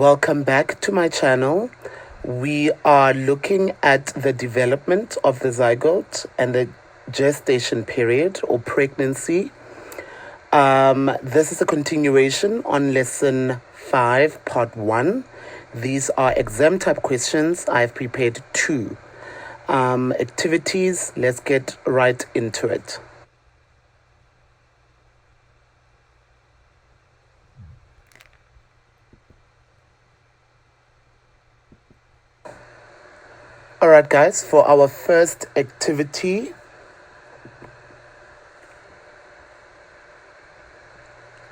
Welcome back to my channel. We are looking at the development of the zygote and the gestation period or pregnancy. This is a continuation on lesson 5, part 1. These are exam type questions. I've prepared 2 activities. Let's get right into it. Alright guys, for our first activity,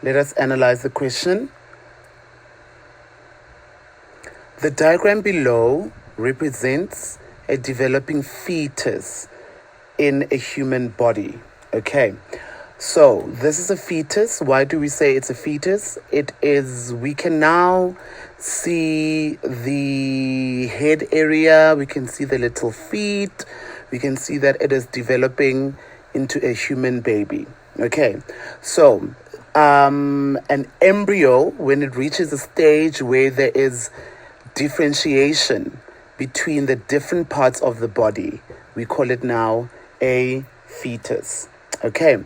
let us analyze the question. The diagram below represents a developing fetus in a human body. Okay, so this is a fetus. Why do we say it's a fetus? We can now see the head area, we can see the little feet, we can see that it is developing into a human baby. Okay, so an embryo, when it reaches a stage where there is differentiation between the different parts of the body, we call it now a fetus. Okay,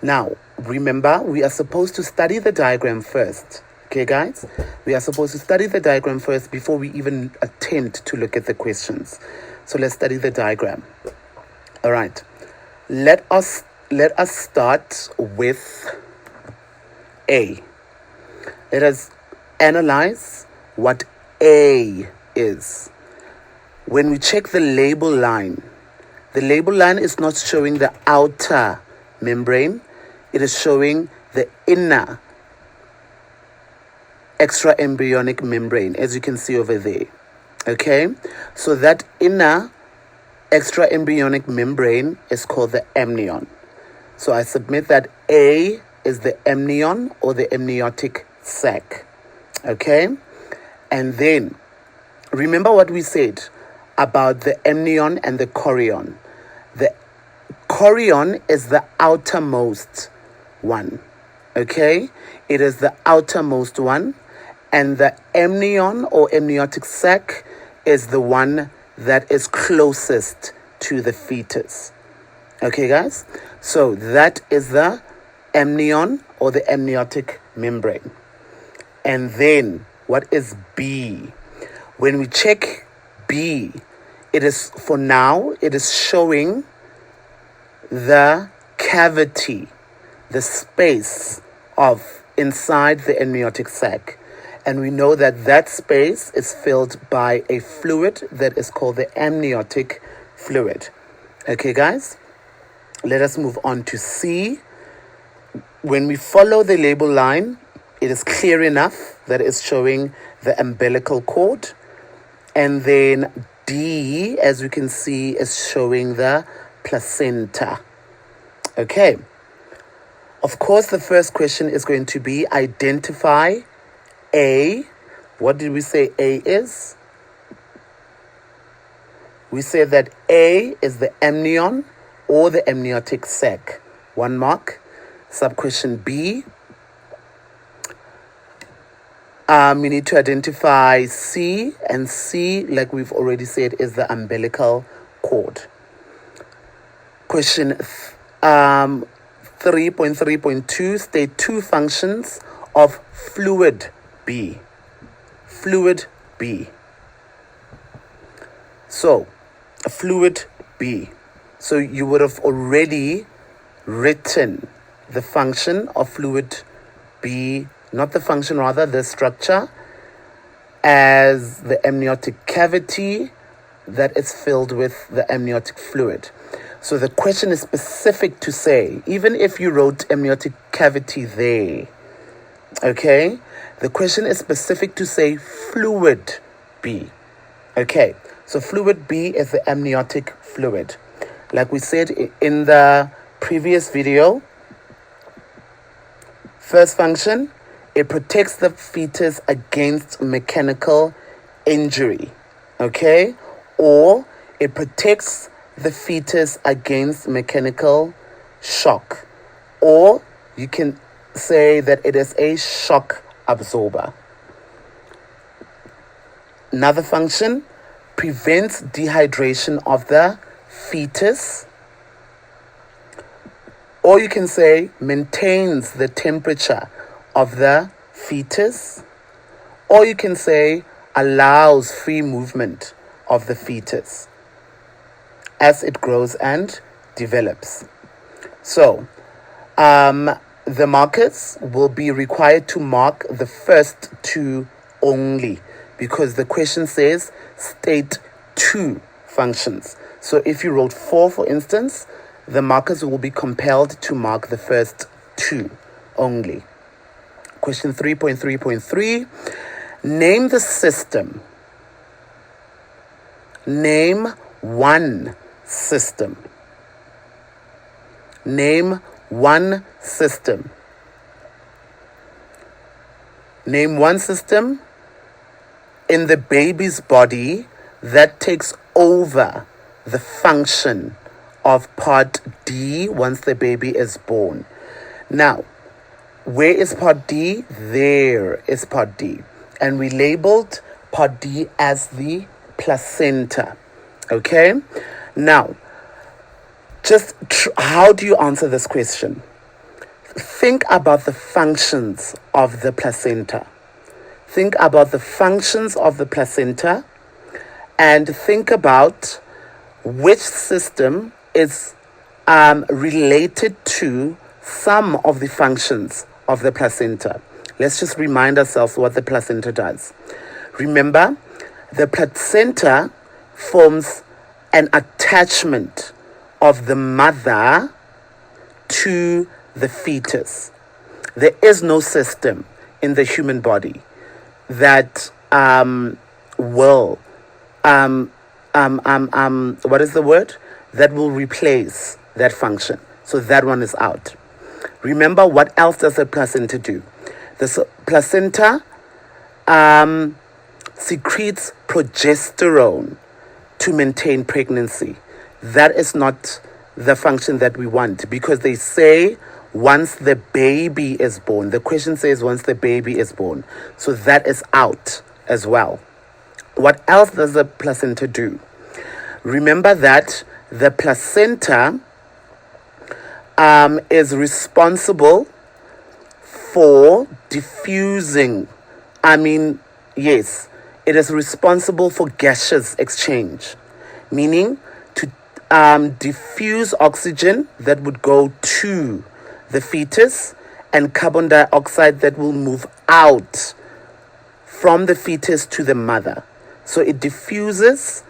now remember, we are supposed to study the diagram first. Okay, guys, we are supposed to study the diagram first before we even attempt to look at the questions. So let's study the diagram. All right, let us start with A. Let us analyze what A is. When we check the label line is not showing the outer membrane, it is showing the inner extraembryonic membrane, as you can see over there. Okay, so that inner extraembryonic membrane is called the amnion. So I submit that A is the amnion or the amniotic sac. Okay, and then remember what we said about the amnion and the chorion. The chorion is the outermost one. Okay, it is the outermost one, and the amnion or amniotic sac is the one that is closest to the fetus. Okay, guys, so that is the amnion or the amniotic membrane. And then what is B? When we check B, it is showing the cavity, the space of inside the amniotic sac. And we know that that space is filled by a fluid that is called the amniotic fluid. Okay, guys, let us move on to C. When we follow the label line, it is clear enough that it's showing the umbilical cord. And then D, as we can see, is showing the placenta. Okay. Of course, the first question is going to be identify A. What did we say A is? We say that A is the amnion or the amniotic sac. 1 mark. Sub-question B. We need to identify C, and C, like we've already said, is the umbilical cord. Question 3.3.2, state 2 functions of fluid B. Fluid B. So, fluid B. So you would have already written the function of fluid B, not the function, rather the structure, as the amniotic cavity that is filled with the amniotic fluid. So the question is specific to say, even if you wrote amniotic cavity there, okay, the question is specific to say fluid B. Okay, so fluid B is the amniotic fluid. Like we said in the previous video, first function, it protects the fetus against mechanical injury, okay? Or it protects the fetus against mechanical shock. Or you can say that it is a shock absorber. Another function, prevents dehydration of the fetus. Or you can say maintains the temperature of the fetus. Or you can say allows free movement of the fetus as it grows and develops. So, the markers will be required to mark the first two only, because the question says state two functions. So if you wrote 4, for instance, the markers will be compelled to mark the first two only. Question 3.3.3, name the system. Name one system. Name one system. Name one system in the baby's body that takes over the function of part D once the baby is born. Now, where is part D? There is part D. And we labeled part D as the placenta. Okay? Now, how do you answer this question? Think about the functions of the placenta. Think about the functions of the placenta and think about which system is related to some of the functions of the placenta. Let's just remind ourselves what the placenta does. Remember, the placenta forms an attachment of the mother to the fetus. There is no system in the human body that will that will replace that function. So that one is out. Remember, what else does the placenta do? The placenta secretes progesterone to maintain pregnancy. That is not the function that we want, because they say once the baby is born. The question says once the baby is born. So that is out as well. What else does the placenta do? Remember that the placenta is responsible for diffusing. Yes, it is responsible for gaseous exchange, meaning to diffuse oxygen that would go to the fetus and carbon dioxide that will move out from the fetus to the mother. So it diffuses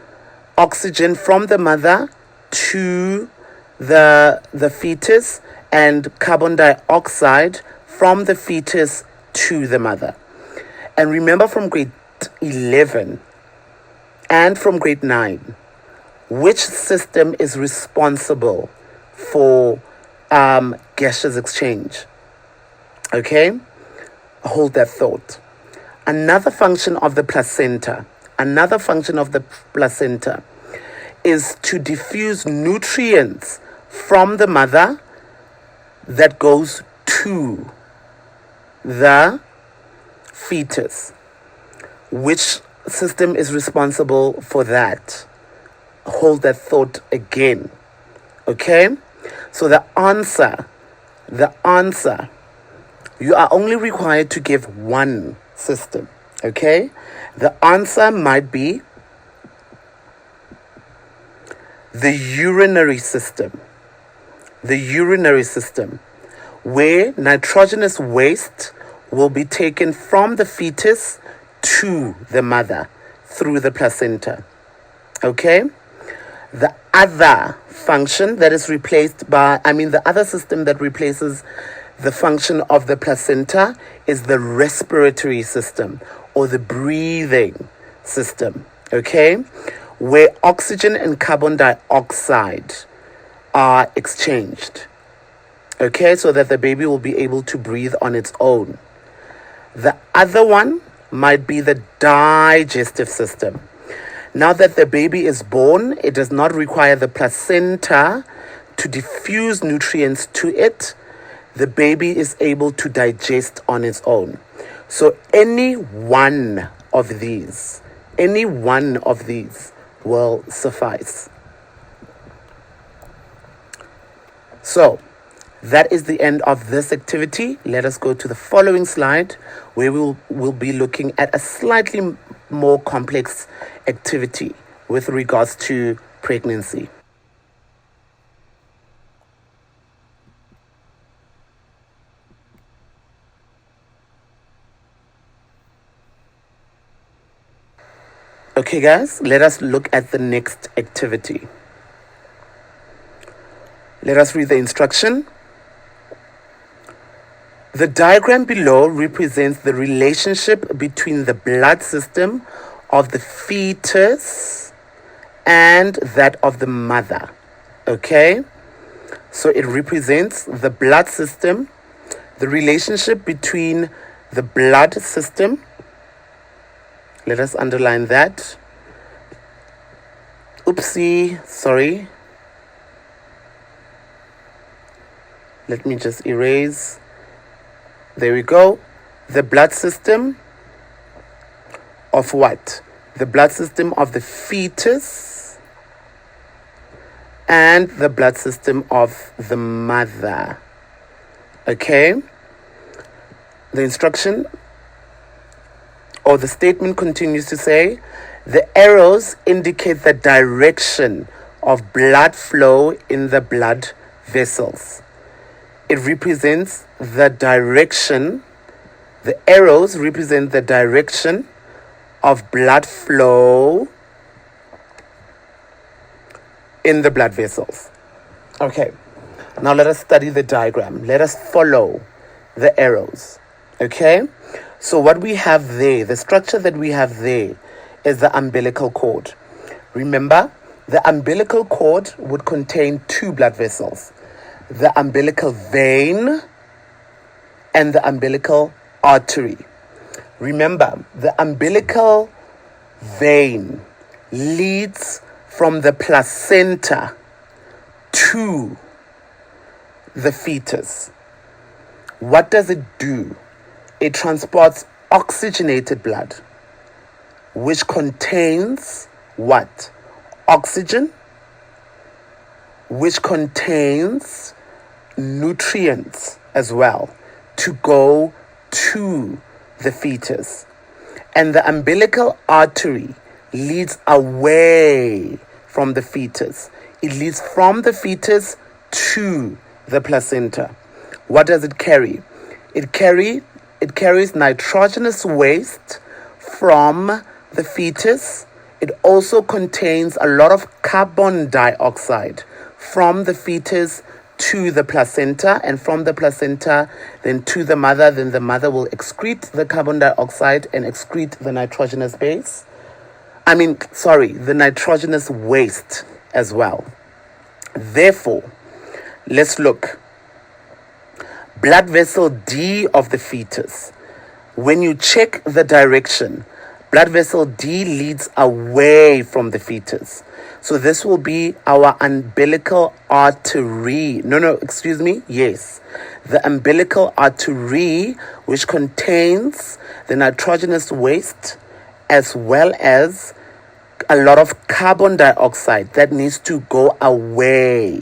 oxygen from the mother to the fetus and carbon dioxide from the fetus to the mother. And remember from grade 11 and from grade 9, which system is responsible for gaseous exchange? Okay? Hold that thought. Another function of the placenta is to diffuse nutrients from the mother that goes to the fetus. Which system is responsible for that? Hold that thought again. Okay? So the answer, you are only required to give one system. Okay? The answer might be the urinary system. The urinary system, where nitrogenous waste will be taken from the fetus to the mother through the placenta. Okay? The other function that is replaced by, the other system that replaces the function of the placenta is the respiratory system or the breathing system. Okay? Where oxygen and carbon dioxide are exchanged. Okay? So that the baby will be able to breathe on its own. The other one might be the digestive system. Now that the baby is born, it does not require the placenta to diffuse nutrients to it. The baby is able to digest on its own. So any one of these any one of these will suffice. So that is the end of this activity. Let us go to the following slide, where we'll be looking at a slightly more complex activity with regards to pregnancy. Okay guys, let us look at the next activity. Let us read the instruction. The diagram below represents the relationship between the blood system of the fetus and that of the mother. Okay? So it represents the blood system, the relationship between the blood system. Let us underline that. Oopsie, sorry. Let me just erase. There we go. The blood system of what? The blood system of the fetus and the blood system of the mother. Okay? The instruction or the statement continues to say, the arrows indicate the direction of blood flow in the blood vessels. It represents the direction, the arrows represent the direction of blood flow in the blood vessels. Okay, now let us study the diagram. Let us follow the arrows. Okay, so what we have there, the structure that we have there is the umbilical cord. Remember, the umbilical cord would contain two blood vessels, the umbilical vein and the umbilical artery. Remember, the umbilical vein leads from the placenta to the fetus. What does it do? It transports oxygenated blood, which contains what? Oxygen, which contains nutrients as well to go to the fetus. And the umbilical artery leads away from the fetus. It leads from the fetus to the placenta. What does it carry? It carries nitrogenous waste from the fetus. It also contains a lot of carbon dioxide from the fetus to the placenta, and from the placenta then to the mother. Then the mother will excrete the carbon dioxide and excrete the nitrogenous the nitrogenous waste as well. Therefore, let's look. Blood vessel D of the fetus. When you check the direction, blood vessel D leads away from the fetus. So this will be our umbilical artery. Yes. The umbilical artery, which contains the nitrogenous waste as well as a lot of carbon dioxide that needs to go away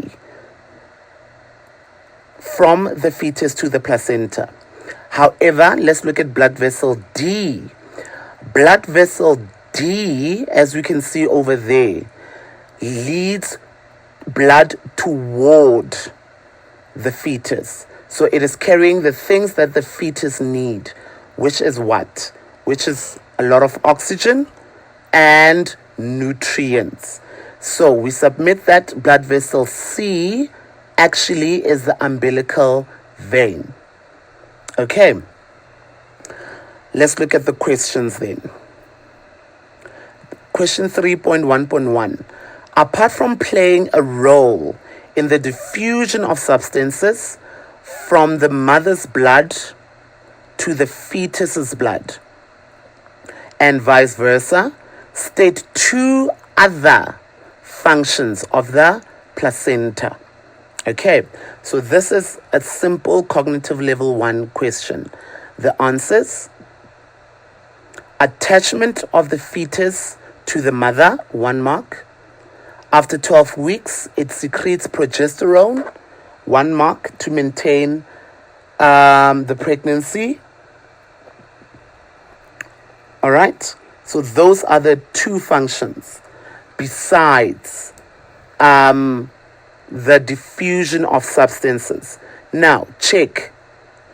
from the fetus to the placenta. However, let's look at blood vessel D. Blood vessel D, as we can see over there, leads blood toward the fetus. So it is carrying the things that the fetus need, which is what? Which is a lot of oxygen and nutrients. So we submit that blood vessel C actually is the umbilical vein. Okay, let's look at the questions then. Question 3.1.1. Apart from playing a role in the diffusion of substances from the mother's blood to the fetus's blood, and vice versa, state two other functions of the placenta. Okay, so this is a simple cognitive level 1 question. The answers Attachment of the fetus to the mother, 1 mark. After 12 weeks, it secretes progesterone, 1 mark, to maintain the pregnancy. All right. So those are the 2 functions besides the diffusion of substances. Now, check.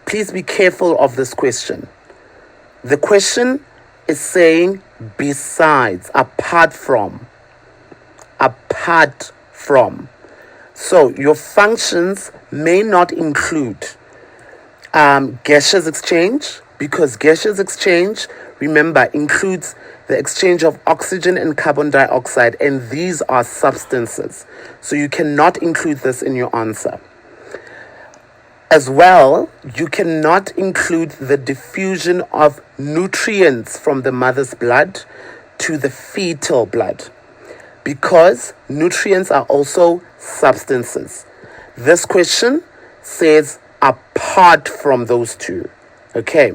Please be careful of this question. The question is saying besides, apart from. Apart from. So your functions may not include gaseous exchange, because gaseous exchange, remember, includes the exchange of oxygen and carbon dioxide, and these are substances. So you cannot include this in your answer. As well, you cannot include the diffusion of nutrients from the mother's blood to the fetal blood, because nutrients are also substances. This question says apart from those 2. Okay,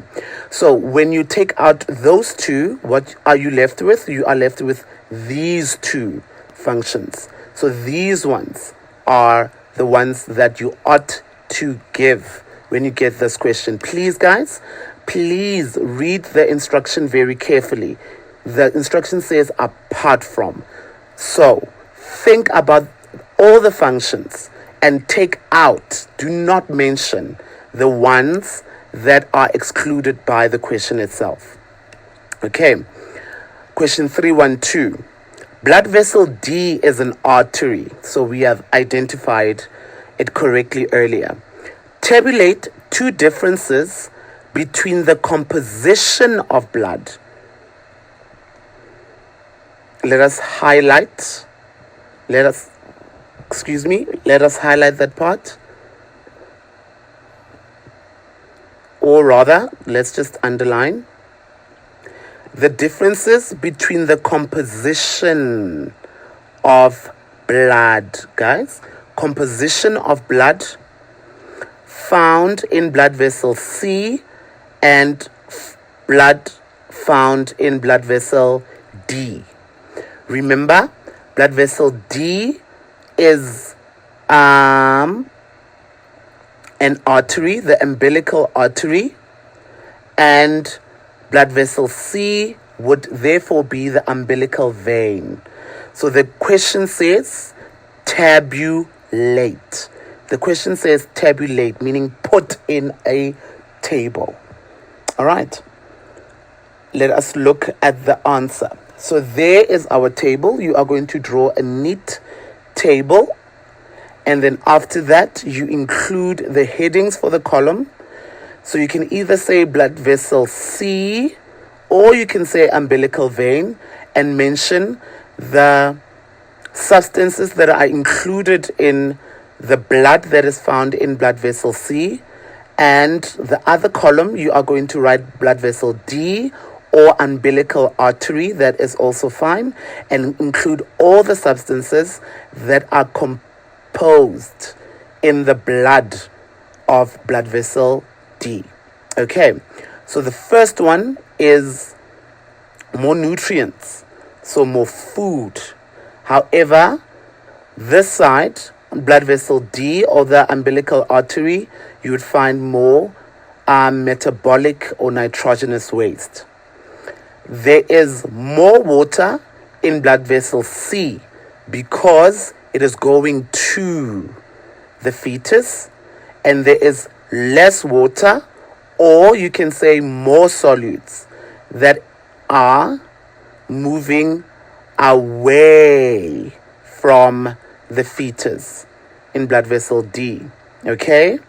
so when you take out those 2, what are you left with? You are left with these 2 functions. So these ones are the ones that you ought to give when you get this question. Please, guys, please read the instruction very carefully. The instruction says apart from. So think about all the functions and take out, do not mention the ones that are excluded by the question itself. Okay, question 312. Blood vessel D is an artery. So we have identified it correctly earlier. Tabulate 2 differences between the composition of blood. Let us highlight that part. Or rather, let's just underline the differences between the composition of blood, guys. Composition of blood found in blood vessel C and blood found in blood vessel D. Remember, blood vessel D is an artery, the umbilical artery, and blood vessel C would therefore be the umbilical vein. So the question says tabulate. The question says tabulate, meaning put in a table. All right. Let us look at the answer. So there is our table. You are going to draw a neat table. And then after that, you include the headings for the column. So you can either say blood vessel C, or you can say umbilical vein, and mention the substances that are included in the blood that is found in blood vessel C. And the other column, you are going to write blood vessel D or umbilical artery. That is also fine. And include all the substances that are composed in the blood of blood vessel D. Okay, so the first one is more nutrients, so more food. However, this side, blood vessel D or the umbilical artery, you would find more metabolic or nitrogenous waste. There is more water in blood vessel C because it is going to the fetus, and there is less water, or you can say more solutes that are moving away from the fetus in blood vessel D. Okay?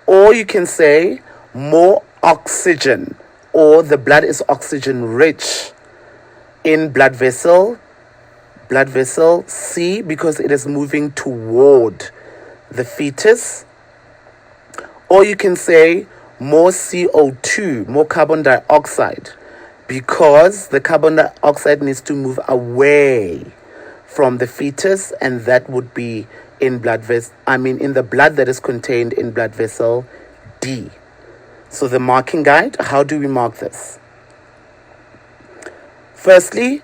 Or you can say more oxygen, or the blood is oxygen rich in blood vessel C because it is moving toward the fetus. Or you can say more CO2, more carbon dioxide, because the carbon dioxide needs to move away from the fetus, and that would be in in the blood that is contained in blood vessel D. So the marking guide, how do we mark this? Firstly,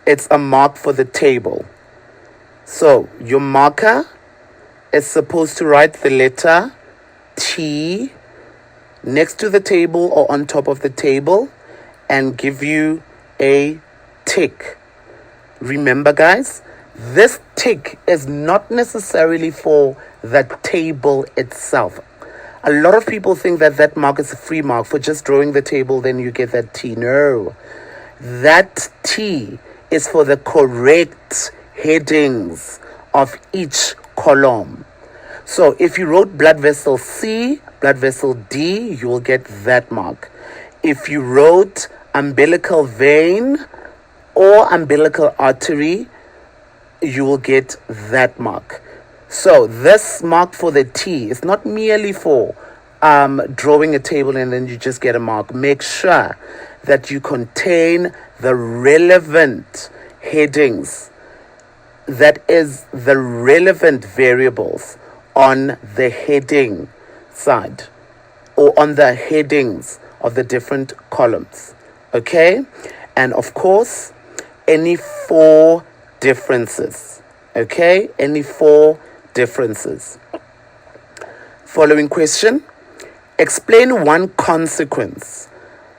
it's a mark for the table. So your marker is supposed to write the letter T next to the table or on top of the table and give you a tick. Remember, guys, this tick is not necessarily for the table itself. A lot of people think that that mark is a free mark for just drawing the table, then you get that T. No. That T is for the correct headings of each column. So if you wrote blood vessel C, blood vessel D, you will get that mark. If you wrote umbilical vein or umbilical artery, you will get that mark. So this mark for the T is not merely for drawing a table and then you just get a mark. Make sure that you contain the relevant headings, that is the relevant variables on the heading side or on the headings of the different columns. Okay? And of course, any 4 differences. Okay? Any 4 differences. Following question. Explain one consequence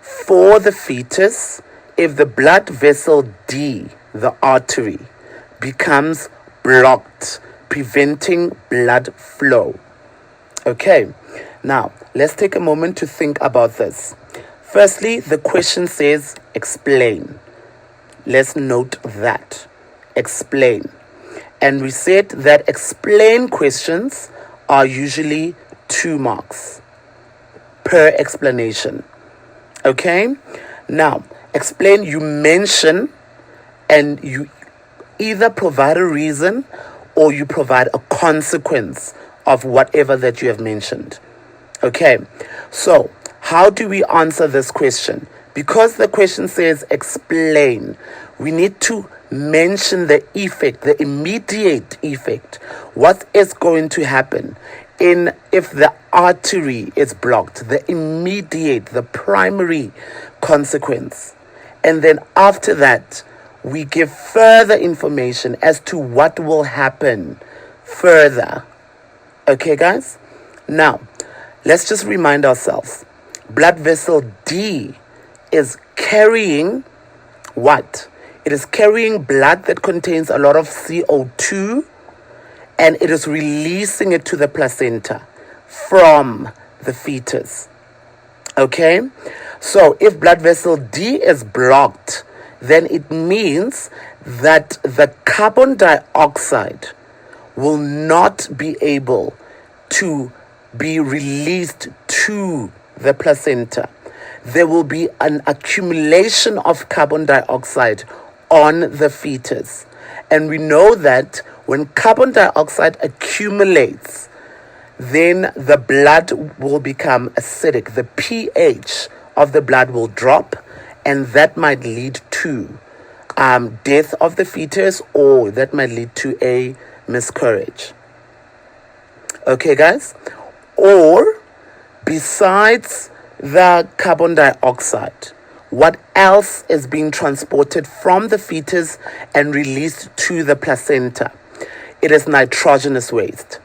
for the fetus if the blood vessel D, the artery, becomes blocked, preventing blood flow. Okay, now let's take a moment to think about this. Firstly, the question says explain. Let's note that. Explain. And we said that explain questions are usually 2 marks per explanation. Okay? Now, explain, you mention and you either provide a reason or you provide a consequence of whatever that you have mentioned. Okay, so how do we answer this question? Because the question says explain, we need to mention the effect, the immediate effect. What is going to happen if the artery is blocked, the immediate, the primary consequence. And then after that, we give further information as to what will happen further. Okay, guys? Now, let's just remind ourselves. Blood vessel D is carrying what? It is carrying blood that contains a lot of CO2, and it is releasing it to the placenta from the fetus. Okay? So if blood vessel D is blocked, then it means that the carbon dioxide will not be able to be released to the placenta. There will be an accumulation of carbon dioxide on the fetus. And we know that when carbon dioxide accumulates, then the blood will become acidic. The pH of the blood will drop, and that might lead to death of the fetus, or that might lead to a miscarriage. Okay, guys? Or besides the carbon dioxide, what else is being transported from the fetus and released to the placenta? It is nitrogenous waste.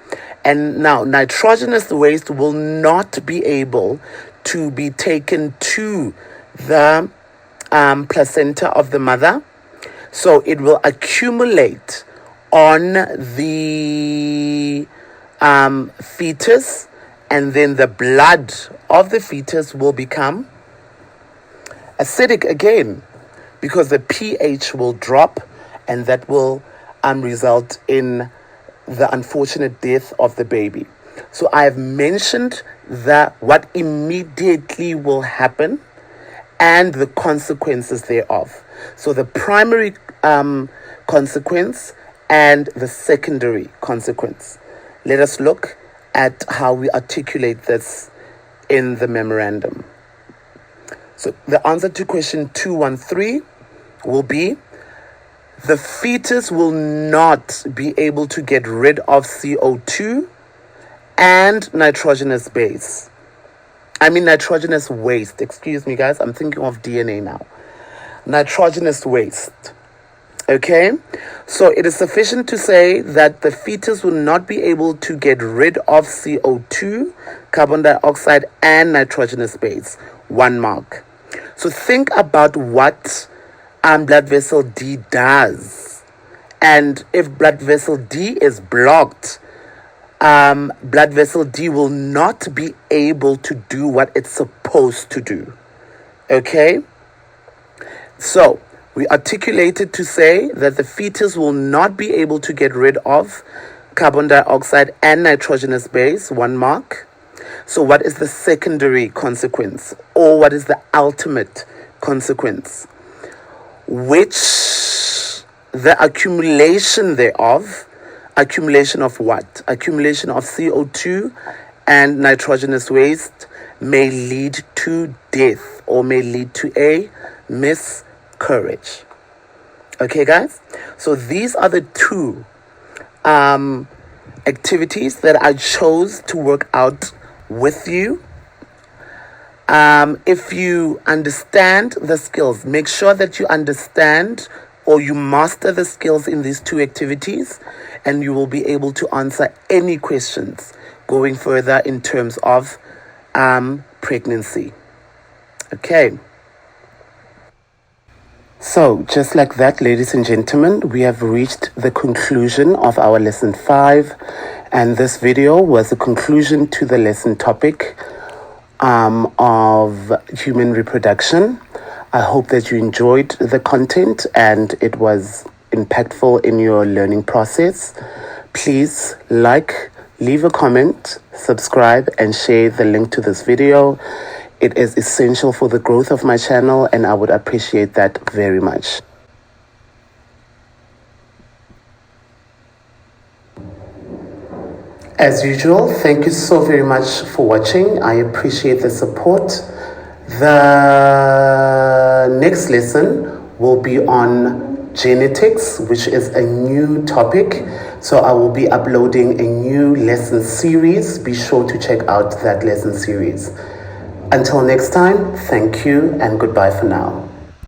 And now, nitrogenous waste will not be able to be taken to the placenta of the mother. So it will accumulate on the fetus, and then the blood of the fetus will become acidic again because the pH will drop, and that will result in the unfortunate death of the baby. So I have mentioned what immediately will happen and the consequences thereof. So the primary consequence and the secondary consequence. Let us look at how we articulate this in the memorandum. So the answer to question 213 will be: the fetus will not be able to get rid of CO2 and nitrogenous waste. Excuse me, guys. I'm thinking of DNA now. nitrogenous waste. Okay, so it is sufficient to say that the fetus will not be able to get rid of CO2, carbon dioxide, and nitrogenous base. 1 mark. So think about what blood vessel D does. And if blood vessel D is blocked, blood vessel D will not be able to do what it's supposed to do. Okay? So, we articulated to say that the fetus will not be able to get rid of carbon dioxide and nitrogenous base, 1 mark. So what is the secondary consequence, or what is the ultimate consequence? Which the accumulation thereof, accumulation of what? Accumulation of CO2 and nitrogenous waste may lead to death, or may lead to a miscarriage. Okay, guys? So these are the two activities that I chose to work out with you. If you understand the skills, make sure that you understand or you master the skills in these two activities, and you will be able to answer any questions going further in terms of pregnancy. Okay. So, just like that, ladies and gentlemen, we have reached the conclusion of our lesson 5, and this video was a conclusion to the lesson topic of human reproduction. I hope that you enjoyed the content and it was impactful in your learning process. Please like, leave a comment, subscribe, and share the link to this video. It is essential for the growth of my channel, and I would appreciate that very much. As usual, thank you so very much for watching. I appreciate the support. The next lesson will be on genetics, which is a new topic. So I will be uploading a new lesson series. Be sure to check out that lesson series. Until next time, thank you and goodbye for now.